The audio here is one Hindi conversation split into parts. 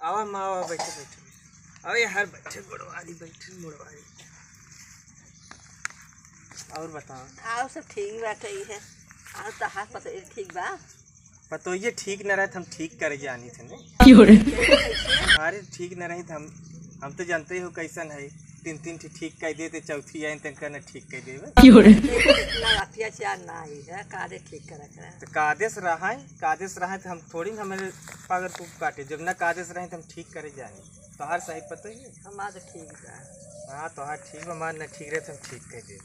आवा माँ आवा बैठे बैठे अरे यार बैठे गुड़वारी बैठे मुड़वारी। और बताओ आओ सब ठीक बाटे है। आओ तो हाथ पता ठीक बा। पतो ये ठीक न रहे हम ठीक करे जानी थे ना। अरे ठीक न रही हम तो जानते हो कैसन है। तीन तीन ठीक कह देते चौथी आई तक न ठीक कह देवे। अत्याचार ना ही है कादे ठीक करे तो कादेश रहा है तो हम थोड़ी हमारे पागल को काटे जब ना कादेश रहे तो हम ठीक करे जाए। तो हर सही पता ही हमारा ठीक बा। हाँ तो हर ठीक हमारे न ठीक रहे तो हम ठीक कह दे।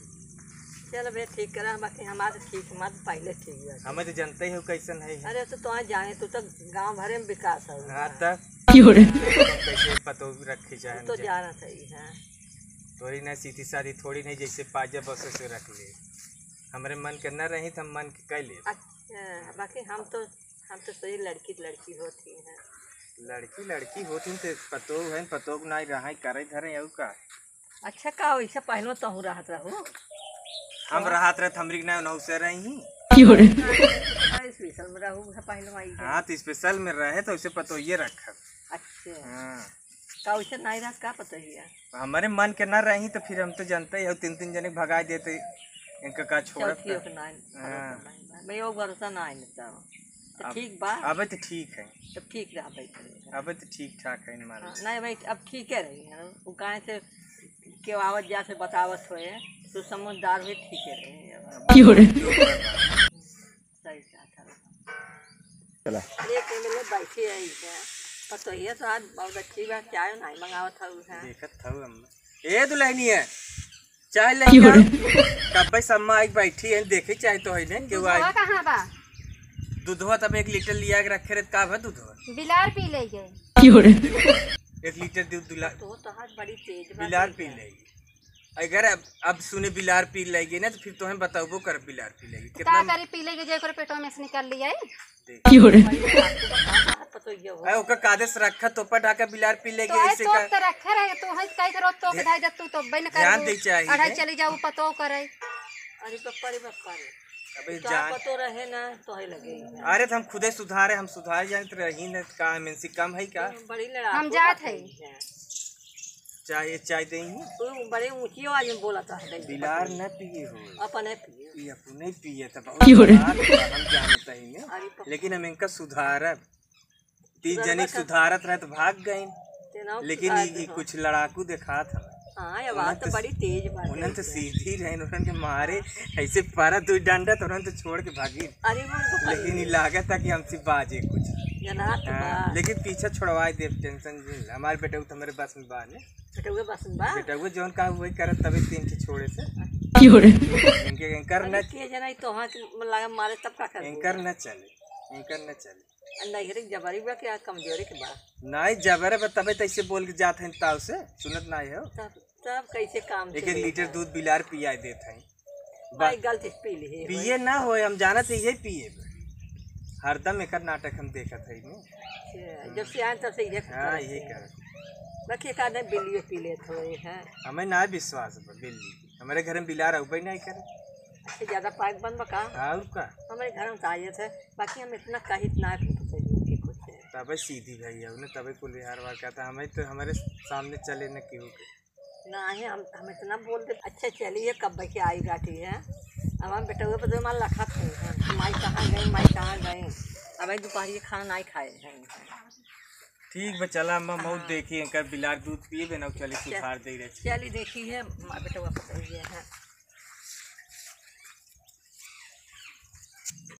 चलो भैया ठीक करा बाकी हमारा ठीक हमारा पहले ठीक है। हमें तो जानते ही हो कैसन है। अरे तो तुम्हारे जाने तू तो गांव भरे में विकास है। हाँ तब कैसे पतो रखी जाए तो जाना सही है। थोड़ी ना सीधी सादी थोड़ी नहीं जैसे पाजा बस से रख ले। हमारे मन के न रही तो हम मन के कह ले। अच्छा बाकी हम तो सही लड़की होती हैं। लड़की होती तो पतो है पतो नहीं रहा करे धरे और का। अच्छा का वैसे पहले तो हूँ राहत रहूँ हम राहत रहे हमरी ना नौ से रही स्पेशल में रहूँ पहले। हाँ तो स्पेशल में रहे तो उसे पतो ये रखा। अच्छा हाँ का वैसे नहीं रहा का पता ही है। हमारे मन के ना रही तो फिर हम तो जानते ही हो तीन तीन जने भगा देते इनका का छोड़। मैं वो भरोसा ना तो ठीक बा। अब तो ठीक है तब ठीक रहा भाई। अब तो ठीक ठाक है हमारा। नहीं भाई अब ठीक है रही है वो कहाँ से क्यों आवत जा से बतावत हो तो समझदार हुए ठीक है रही। सही चला बैठी है तो ये तो आज बहुत अच्छी बात चाय नहीं मंगावत था देखत था हम ए दुल्हनी है चाय ले कब भाई सम्मा एक बैठी है देखे चाहे तो है ना क्यों आई कहां बा। दूधवा तब 1 लीटर लिया के रखे रे का है दूधवा बिलार पी ले गए 1 लीटर दूध दुला तो हाथ बड़ी तेज बिलार पी लेगी। अगर अब सुने बिलार पी लेगी ना तो फिर तो हम बताओ कर बिलार पी लेगी कितना करे पी लेगी जे कर पेटो में से निकाल लिया ओका कादेश रखा तो पर ढाका बिलार पी लेगी ऐसे का तो रखा रहे तो है कई करो तो के धाई दतू तो बन कर ध्यान दे चाहिए अढ़ाई चली जाऊ पतो करे। अरे पप्पा रे पप्पा रे अबे तो जान पतो रहे ना तो है लगे। अरे तो हम खुदे सुधारे हम सुधार जानते रही न का एमएनसी कम है का बड़ी लड़ा हम जात है चाय देंगे तो बड़े ऊंची आवाज में बोला था बिलार न पिए हो अपने पिए अपने पिए तो हम जानते ही लेकिन हम इनका सुधारत 3 जने सुधारत रहे तो भाग गए लेकिन ये कुछ लड़ाकू देखा था। हाँ ये बात तो बड़ी तेज बात है। उन्होंने तो सीधी रहे उन्होंने के मारे ऐसे पारा 2 डंडा तो उन्होंने तो छोड़ के भागी। अरे लेकिन ये लागत था कि हमसे बाजे कुछ लेकिन पीछे छुड़वाए दे टेंशन हमारे बेटे तो हमारे बस में बाने बेटा वो जोन का वही करे तभी 3 के छोड़े से इनके एंकर न जना तो हां लगा मारे तब का करे एंकर न चले नहीं जबरी बा क्या कमजोरी के बा नहीं जबरे बताबे तो ऐसे बोल के जात हैं ताऊ से सुनत नहीं हो तब कैसे काम 1 लीटर दूध बिलार पिया देत हैं भाई गलती पी ली पिए ना हो हम जानत है यही पिए हरदम एक नाटक हम देखत है ने जब से आए तब से ये हां यही कर बाकी का नहीं बिल्ली पी लेत हो है हमें ना विश्वास है बिल्ली हमारे घर में बिलार उबई नहीं करे ज्यादा पाइप बंद बका और का हमारे घर में ताजे थे बाकी हम इतना कहित ना कि कुछ तब सीधी भैया उन्हें तबे को बिहार वार कहता हमें तो हमारे सामने चले न क्यों ना है हम इतना बोलते अच्छा चलिए कब की आई गाठी है अब हम बेटा हुए पर हमारा लखा थे माई कहाँ गए अब दोपहर खाना नहीं खाए हैं। ठीक बा चला हम बहुत देखिए बिलार दूध पिए बिना चले सुधार दे रहे चलिए देखिए बेटा हुआ पता है।